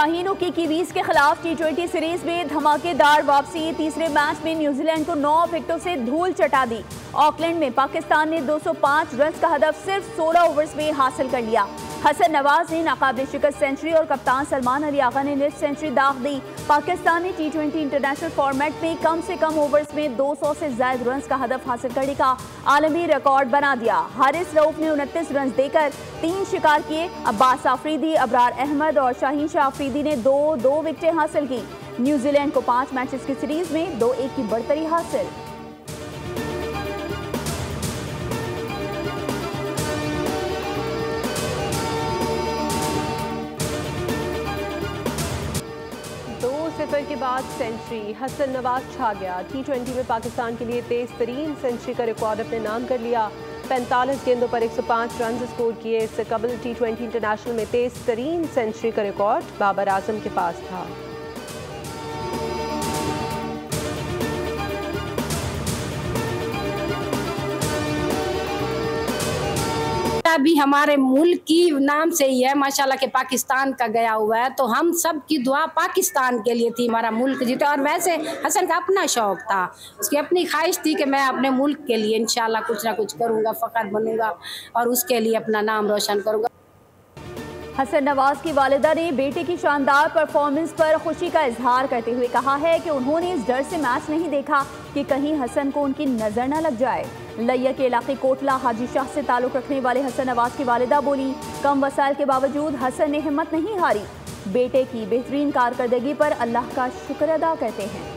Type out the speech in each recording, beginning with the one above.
शाहीनों की कीवीज के खिलाफ T20 सीरीज में धमाकेदार वापसी। तीसरे मैच में न्यूजीलैंड को 9 विकेटों से धूल चटा दी। ऑकलैंड में पाकिस्तान ने 205 रन का हदफ सिर्फ 16 ओवर्स में हासिल कर लिया। हसन नवाज ने नाकाबिल शिकस्त सेंचुरी और कप्तान सलमान अली आगा ने निफ्ट सेंचुरी दाग दी। पाकिस्तान ने T20 इंटरनेशनल फॉर्मेट में कम से कम ओवर्स में 200 से ज्यादा रन का हदफ हासिल करने का आलमी रिकॉर्ड बना दिया। हारिस रऊफ ने 29 रन देकर 3 शिकार किए। अब्बास आफरीदी, अबरार अहमद और शाहीन शाह आफरीदी ने 2-2 विकेटें हासिल की। न्यूजीलैंड को 5 मैचेस की सीरीज में 2-1 की बढ़तरी हासिल। सिफर के बाद सेंचुरी, हसन नवाज छा गया। T20 में पाकिस्तान के लिए तेज तरीन सेंचुरी का रिकॉर्ड अपने नाम कर लिया। 45 गेंदों पर 105 रन स्कोर किए। इससे कबल T20 इंटरनेशनल में तेज तरीन सेंचुरी का रिकॉर्ड बाबर आजम के पास था। भी हमारे मुल्क की नाम से ही है माशाल्लाह के पाकिस्तान का गया हुआ है, तो हम सब की दुआ पाकिस्तान के लिए थी, हमारा मुल्क जीते। और वैसे हसन का अपना शौक था, उसकी अपनी ख्वाहिश थी कि मैं अपने मुल्क के लिए इंशाल्लाह कुछ ना कुछ करूँगा, फ़ख्र बनूंगा और उसके लिए अपना नाम रोशन करूँगा। हसन नवाज की वालिदा ने बेटे की शानदार परफॉर्मेंस पर खुशी का इजहार करते हुए कहा है कि उन्होंने इस डर से मैच नहीं देखा कि कहीं हसन को उनकी नजर न लग जाए। लैया के इलाके कोटला हाजी शाह से ताल्लुक रखने वाले हसन नवाज की वालिदा बोली, कम वसाइल के बावजूद हसन ने हिम्मत नहीं हारी। बेटे की बेहतरीन कारकर्दगी पर अल्लाह का शुक्र अदा करते हैं।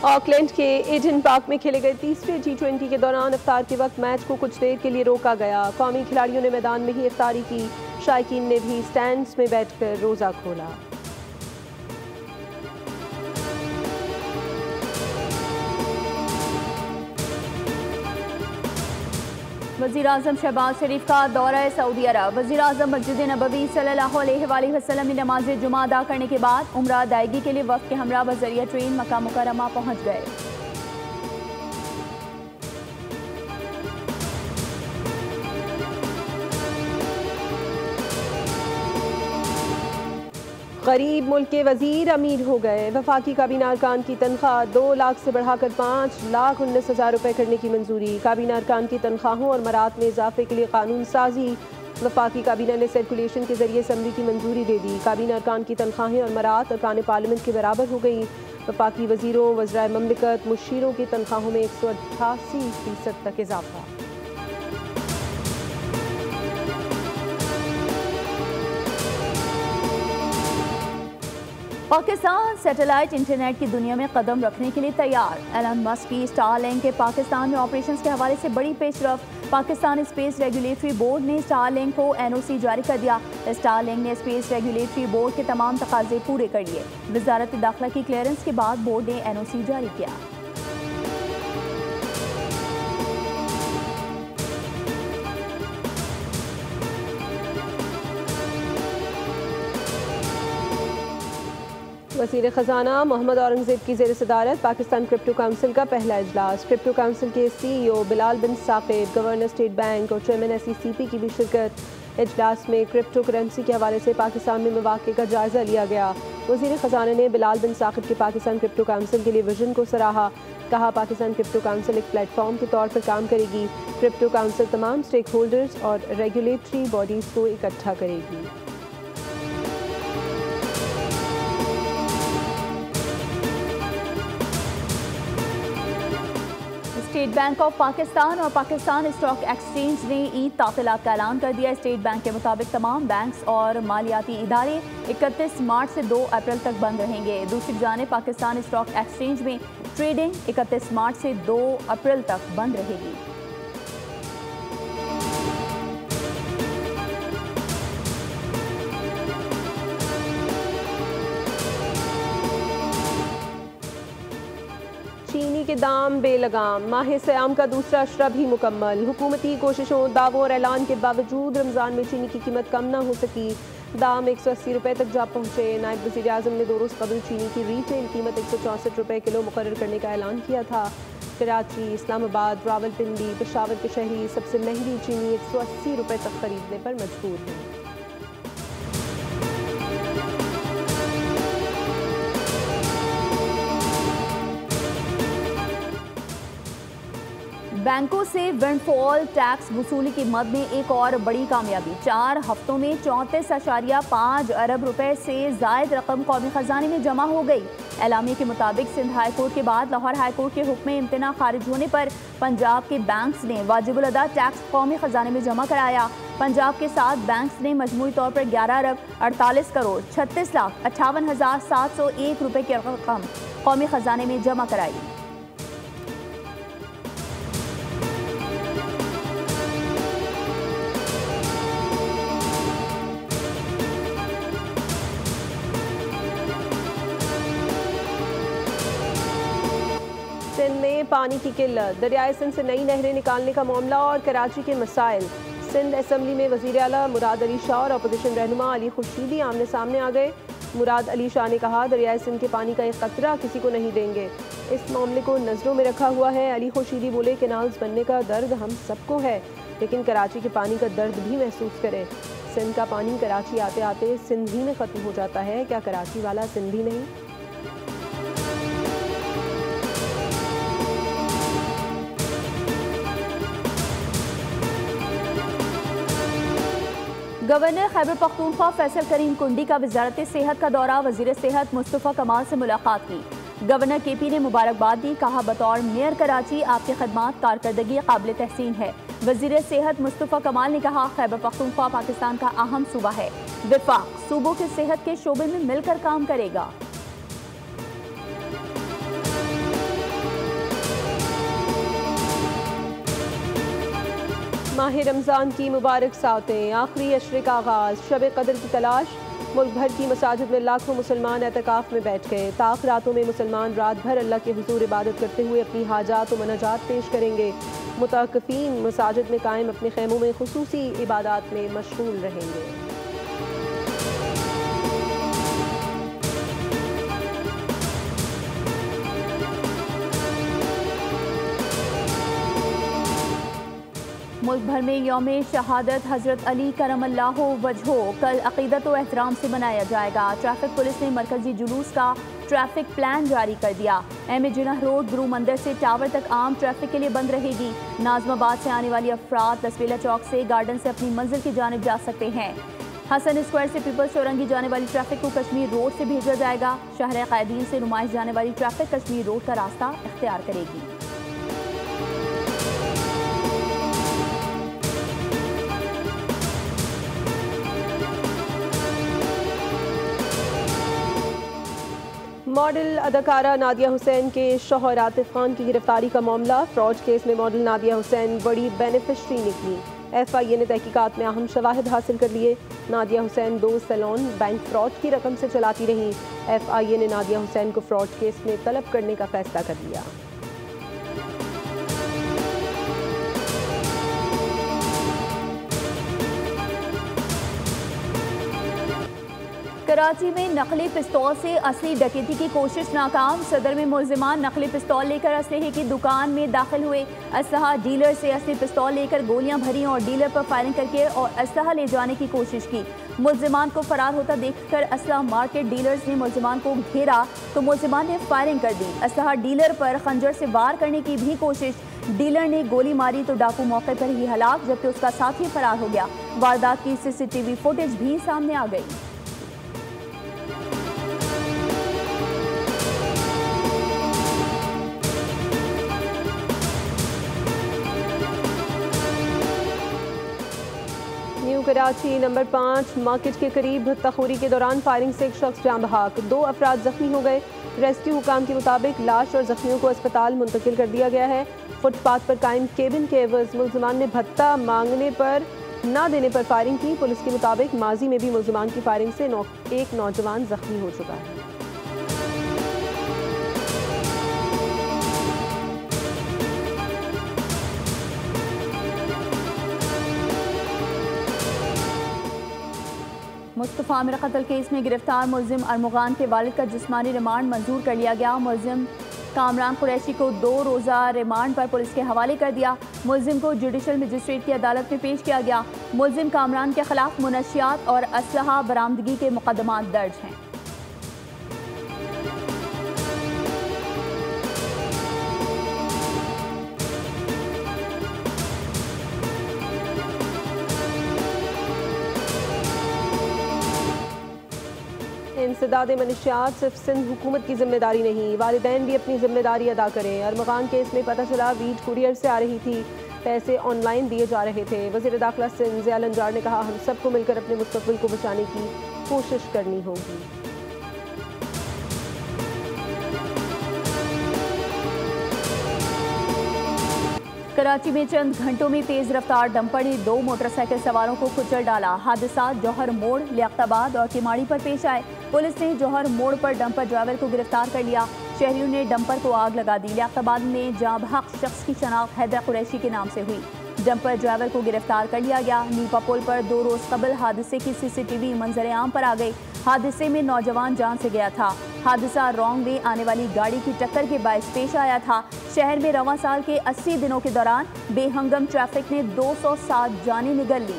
ऑकलैंड के ईडन पार्क में खेले गए तीसरे T20 के दौरान इफ्तार के वक्त मैच को कुछ देर के लिए रोका गया। कौमी खिलाड़ियों ने मैदान में ही इफ्तारी की। शायकीन ने भी स्टैंड्स में बैठकर रोज़ा खोला। वज़ीर-ए-आज़म शहबाज शरीफ का दौरा सऊदी अरब। वज़ीर-ए-आज़म मस्जिद नबवी सल्लल्लाहु अलैहि वसल्लम में नमाज जुमा अदा करने के बाद उम्रा अदायगी के लिए वफ़द के हमरा बज़रिया ट्रेन मक्का मुकर्रमा पहुँच गए। गरीब मुल्क के वजीर अमीर हो गए। वफाकी काबीना अरकान की तनख्वाह 2 लाख से बढ़ाकर 5,19,000 रुपये करने की मंजूरी। काबीना अरकान की तनख्वाहों और मरात में इजाफे के लिए कानून साजी। वफाकी काबीना ने सर्कुलेशन के जरिए असम्बली की मंजूरी दे दी। काबीना अरकान की तनख्वाहें और मरात अरकान पार्लियामेंट के बराबर हो गई। वफाकी वजीरों, वज़राए ममलिकत, मुशीरों की तनख्वाहों में 188% तक इजाफा। पाकिस्तान सैटेलाइट इंटरनेट की दुनिया में कदम रखने के लिए तैयार। एलन मस्क की स्टारलिंक के पाकिस्तान में ऑपरेशंस के हवाले से बड़ी पेशरफ। पाकिस्तान स्पेस रेगुलेटरी बोर्ड ने स्टारलिंक को NOC जारी कर दिया। स्टारलिंक ने स्पेस रेगुलेटरी बोर्ड के तमाम तकाजे पूरे कर लिए। वजारत दाखिला की क्लियरेंस के बाद बोर्ड ने NOC जारी किया। वज़ीर ख़जाना मोहम्मद औरंगज़ेब की ज़ेर सदारत पाकिस्तान क्रिप्टो काउंसिल का पहला इजलास। क्रिप्टो काउंसिल के CEO बिलाल बिन साकिब, गवर्नर स्टेट बैंक और चेयरमैन SECP की भी शिरकत। इजलास में क्रिप्टो करेंसी के हवाले से पाकिस्तान में मौक़े का जायज़ा लिया गया। वज़ीर ख़जाना ने बिलाल बिन साकिब के पाकिस्तान क्रिप्टो काउंसिल के लिए विजन को सराहा। कहा, पाकिस्तान क्रिप्टो काउंसिल एक प्लेटफॉर्म के तौर पर काम करेगी। क्रिप्टो काउंसिल तमाम स्टेक होल्डर्स और रेगुलेटरी बॉडीज़ को इकट्ठा करेगी। स्टेट बैंक ऑफ पाकिस्तान और पाकिस्तान स्टॉक एक्सचेंज ने ईद तातीलात का ऐलान कर दिया। स्टेट बैंक के मुताबिक तमाम बैंक्स और मालियाती इदारे 31 मार्च से 2 अप्रैल तक बंद रहेंगे। दूसरी जानिब पाकिस्तान स्टॉक एक्सचेंज में ट्रेडिंग 31 मार्च से 2 अप्रैल तक बंद रहेगी। चीनी के दाम बेलगाम। माह सयाम का दूसरा अशरा भी मुकम्मल। हुकूमती कोशिशों, दावों और ऐलान के बावजूद रमज़ान में चीनी की कीमत कम न हो सकी। दाम 180 रुपये तक जा पहुँचे। नायब वज़ीर आज़म ने 2 रोज़ कबल चीनी की रीटेल कीमत 164 रुपये किलो मुकर्रर करने का ऐलान किया था। कराची, इस्लामाबाद, रावलपिंडी, पेशावर के शहरी सबसे महंगी चीनी 180 रुपये तक खरीदने पर मजबूर हैं। बैंकों से विंडफॉल टैक्स वसूली की मद में एक और बड़ी कामयाबी। 4 हफ्तों में 34.5 अरब रुपए से जायद रकम कौमी खजाने में जमा हो गई। एलामिया के मुताबिक सिंध हाई कोर्ट के बाद लाहौर हाई कोर्ट के हुक्म इम्तना खारिज होने पर पंजाब के बैंक्स ने वाजिबुल अदा टैक्स कौमी खजाने में जमा कराया। पंजाब के साथ बैंक्स ने मजमूई तौर पर 11 अरब 48 करोड़ 36,58,701 रुपए की रकम कौमी खजाने में जमा कराई। सिंध में पानी की किल्लत, दरियाए सिंध से नई नहरें निकालने का मामला और कराची के मसाइल। सिंध असम्बली में वज़ीर आला मुराद अली शाह और अपोजिशन रहनुमा अली खुर्शीदी आमने सामने आ गए। मुराद अली शाह ने कहा, दरियाए सिंध के पानी का एक कतरा किसी को नहीं देंगे। इस मामले को नज़रों में रखा हुआ है। अली खुर्शीदी बोले, कैनाल्स बनने का दर्द हम सबको है, लेकिन कराची के पानी का दर्द भी महसूस करें। सिंध का पानी कराची आते आते सिंधी में ख़त्म हो जाता है, क्या कराची वाला सिंधी नहीं? गवर्नर खैबर पख्तूनख्वा फैसल करीम कुंडी का वजारत सेहत का दौरा। वजीर सेहत मुस्तफ़ा कमाल से मुलाकात की। गवर्नर KP ने मुबारकबाद दी। कहा, बतौर मेयर कराची आपकी खदमात कारकर्दगी काबिल तहसीन है। वजीर सेहत मुस्तफ़ा कमाल ने कहा, खैबर पख्तूनख्वा पाकिस्तान का अहम सूबा है। विफाक सूबों के सेहत के शोबे में मिलकर काम करेगा। माह रमज़ान की मुबारक सातें, आखिरी अशरे का आगाज़, शब कदर की तलाश। मुल्क भर की मसाजिद में लाखों मुसलमान एतकाफ़ में बैठ गए। ताक रातों में मुसलमान रात भर अल्लाह के हुजूर इबादत करते हुए अपनी हाजात व मनाजात पेश करेंगे। मुताक़िफ़ीन मसाजिद में कायम अपने खैमों में खुसूसी इबादात में मशगूल रहेंगे। मुल्क भर में यौम शहादत हज़रत अली करमल्लाहु वजहो कल अक़ीदत व एहतराम से मनाया जाएगा। ट्रैफिक पुलिस ने मरकजी जुलूस का ट्रैफिक प्लान जारी कर दिया। एम ए जिन्ना रोड गुरु मंदिर से टावर तक आम ट्रैफिक के लिए बंद रहेगी। नाज़माबाद से आने वाली अफराद लसवेला चौक से गार्डन से अपनी मंजिल की जानिब जा सकते हैं। हसन स्क्वायर से पीपल्स चौरंगी जाने वाली ट्रैफिक को कश्मीर रोड से भेजा जाएगा। शहर क़ायदीन से नुमाइश जाने वाली ट्रैफिक कश्मीर रोड का रास्ता इख्तियार करेगी। मॉडल अदाकारा नादिया हुसैन के शौहर आतिफ खान की गिरफ्तारी का मामला। फ्रॉड केस में मॉडल नादिया हुसैन बड़ी बेनिफिशरी निकली। FIA ने तहकीकात में अहम शवाहिद हासिल कर लिए। नादिया हुसैन 2 सैलून बैंक फ्रॉड की रकम से चलाती रहीं। FIA ने नादिया हुसैन को फ्रॉड केस में तलब करने का फैसला कर लिया। कराची में नकली पिस्तौल से असली डकैती की कोशिश नाकाम। सदर में मुलजिमान नकली पिस्तौल लेकर असलहे की दुकान में दाखिल हुए। असलहा डीलर से असली पिस्तौल लेकर गोलियां भरी और डीलर पर फायरिंग करके और असलहा ले जाने की कोशिश की। मुलजिमान को फरार होता देखकर असलहा मार्केट डीलर्स ने मुलजिमान को घेरा तो मुलजिमान ने फायरिंग कर दी। असलहा डीलर पर खंजर से वार करने की भी कोशिश। डीलर ने गोली मारी तो डाकू मौके पर ही हलाक, जबकि उसका साथी फरार हो गया। वारदात की CCTV फुटेज भी सामने आ गई। न्यू कराची नंबर 5 मार्केट के करीब तखोरी के दौरान फायरिंग से एक शख्स जान बहाक, 2 अफराद जख्मी हो गए। रेस्क्यू हुकाम के मुताबिक लाश और जख्मियों को अस्पताल मुंतकिल कर दिया गया है। फुटपाथ पर कायम केबिन के एवज मुलजिमान ने भत्ता मांगने पर ना देने पर फायरिंग की। पुलिस के मुताबिक माजी में भी मुलजिमान की फायरिंग से एक नौजवान जख्मी हो चुका है। मुस्तफ़ा कत्ल केस में गिरफ्तार मुलजिम अरमुगान के वालिद का जिस्मानी रिमांड मंजूर कर लिया गया। मुलजिम कामरान कुरैशी को 2 रोज़ा रिमांड पर पुलिस के हवाले कर दिया। मुलजिम को जुडिशल मजिस्ट्रेट की अदालत में पेश किया गया। मुलजिम कामरान के खिलाफ मुनशियात और असलहा बरामदगी के मुकदमात दर्ज हैं। इंसदाद मनशियात सिर्फ सिंध हुकूमत की जिम्मेदारी नहीं, वालिदैन भी अपनी जिम्मेदारी अदा करें। अरमगान केस में पता चला वीट कुरियर से आ रही थी, पैसे ऑनलाइन दिए जा रहे थे। वज़ीर दाखिला सिंध ज़िया लंजार ने कहा, हम सबको मिलकर अपने मुस्तक़बिल को बचाने की कोशिश करनी होगी। कराची में चंद घंटों में तेज रफ्तार डंपर ने 2 मोटरसाइकिल सवारों को कुचल डाला। हादसा जौहर मोड़, लियाकताबाद और किमाड़ी पर पेश आए। पुलिस ने जौहर मोड़ पर डंपर ड्राइवर को गिरफ्तार कर लिया। शहरियों ने डंपर को आग लगा दी। लियाकताबाद में जाबहक शख्स की शनाख्त हैदर कुरैशी के नाम से हुई। डंपर ड्राइवर को गिरफ्तार कर लिया गया। नीपा पुल पर 2 रोज कबल हादसे की CCTV मंजर आम पर आ गई। हादसे में नौजवान जान से गया था। हादसा रॉन्ग वे आने वाली गाड़ी की टक्कर के बायस पेश आया था। शहर में रवां साल के 80 दिनों के दौरान बेहंगम ट्रैफिक ने 207 जानें निगल ली।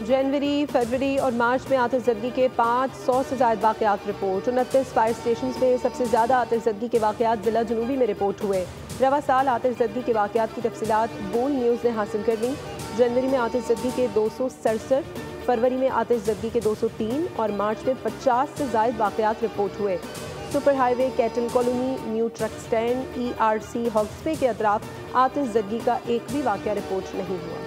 जनवरी, फरवरी और मार्च में आतिशज़दगी के 500 से ज़ायद वाक़यात रिपोर्ट। 29 फायर स्टेशन में सबसे ज़्यादा आतिशज़दगी के वाक़यात ज़िला जनूबी में रिपोर्ट हुए। रवा साल आतिशज़दगी के वाक़यात की तफसीलात बोल न्यूज़ ने हासिल कर ली। जनवरी में आतिशज़दगी के 267, फरवरी में आतिशज़दगी के 203 और मार्च में 50 से ज़ायद वाक़यात रिपोर्ट हुए। Super highway, cattle colony, new truck stand, ERC, हॉक्सवे के अतराफ आतिशज़दगी का एक भी वाक़या रिपोर्ट नहीं हुआ।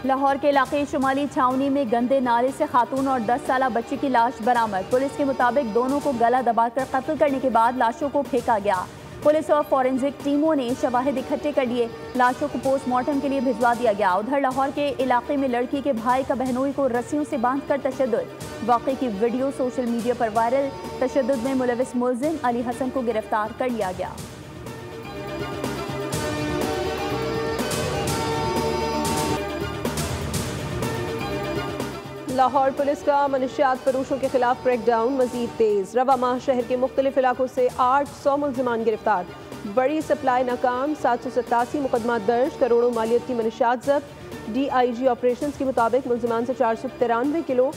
लाहौर के इलाके शुमाली छावनी में गंदे नाले से खातून और 10 साला बच्ची की लाश बरामद। पुलिस के मुताबिक दोनों को गला दबाकर कत्ल करने के बाद लाशों को फेंका गया। पुलिस और फॉरेंसिक टीमों ने शवाहिद इकट्ठे कर लिए। लाशों को पोस्टमार्टम के लिए भिजवा दिया गया। उधर लाहौर के इलाके में लड़की के भाई का बहनोई को रस्सियों से बांधकर तशद्दुद। वाक़े की वीडियो सोशल मीडिया पर वायरल। तशद्दुद में मुलविस मुलजिम अली हसन को गिरफ्तार कर लिया गया। लाहौर पुलिस का मनशियात फरोशों के खिलाफ क्रैकडाउन मजीद तेज। रवा माह शहर के मुख्तलिफ इलाकों से 800 मुल्जिमान गिरफ्तार। बड़ी सप्लाई नाकाम, 787 मुकदमा दर्ज, करोड़ों मालियत की मनशियात जब्त। DIG ऑपरेशन के मुताबिक मुल्जिमान से 493 किलो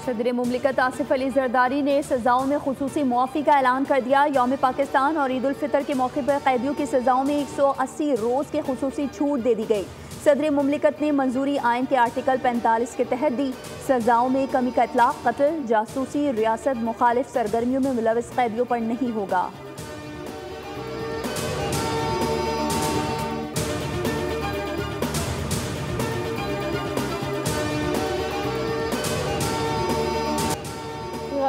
सदर मुमलिकत आसिफ अली जरदारी ने सजाओं में खुसूसी मुआफ़ी का ऐलान कर दिया। यौम पाकिस्तान और ईद उल फितर के मौके पर कैदियों की सजाओं में 180 रोज़ की खुसूसी छूट दे दी गई। सदर मुमलिकत ने मंजूरी आइन के आर्टिकल 45 के तहत दी। सजाओं में कमी का इतलाक कत्ल, जासूसी, रियासत मुखालिफ सरगर्मियों में मुलविस कैदियों पर नहीं होगा।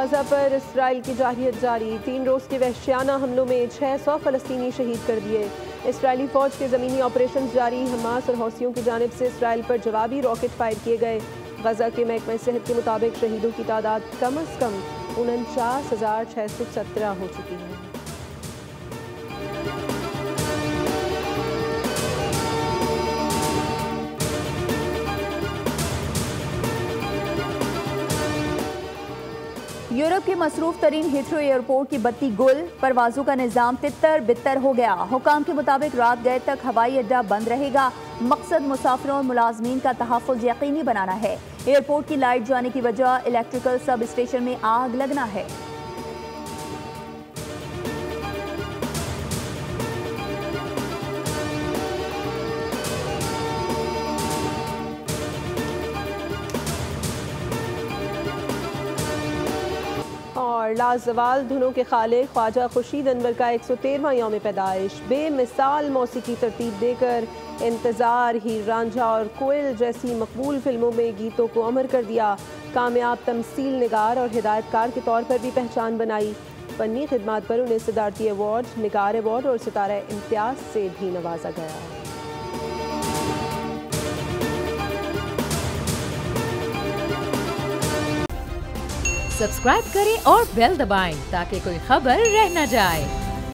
गाज़ा पर इसराइल की जारहियत जारी। 3 रोज़ के वहशियाना हमलों में 600 फ़लस्तीनी शहीद कर दिए। इसराइली फ़ौज के ज़मीनी ऑपरेशन जारी। हमास और हौसियों की जानिब से इसराइल पर जवाबी रॉकेट फायर किए गए। गाज़ा के महकमा सेहत के मुताबिक शहीदों की तादाद कम अज़ कम 49,617 हो चुकी है। यूरोप की मसरूफ तरीन हीथ्रो एयरपोर्ट की बत्ती गुल, परवाजों का निज़ाम तितर बितर हो गया। हुकाम के मुताबिक रात गए तक हवाई अड्डा बंद रहेगा। मकसद मुसाफिरों और मुलाजमीन का तहफ़्फ़ुज़ यकीनी बनाना है। एयरपोर्ट की लाइट जाने की वजह इलेक्ट्रिकल सब स्टेशन में आग लगना है। और लाजवाल धुनों के खालिक ख्वाजा खुर्शीद अनवर का 113वां यौम पैदाइश। बेमिसाल मौसीकी तरतीब देकर इंतज़ार, हीर रांझा और कोयल जैसी मकबूल फिल्मों में गीतों को अमर कर दिया। कामयाब तमसील निगार और हिदायतकार के तौर पर भी पहचान बनाई। फ़नी खिदमात पर उन्हें सदारती अवार्ड, निगार अवार्ड और सितारा इम्तियाज से भी नवाजा गया। सब्सक्राइब करें और बेल दबाएं ताकि कोई खबर रह न जाए।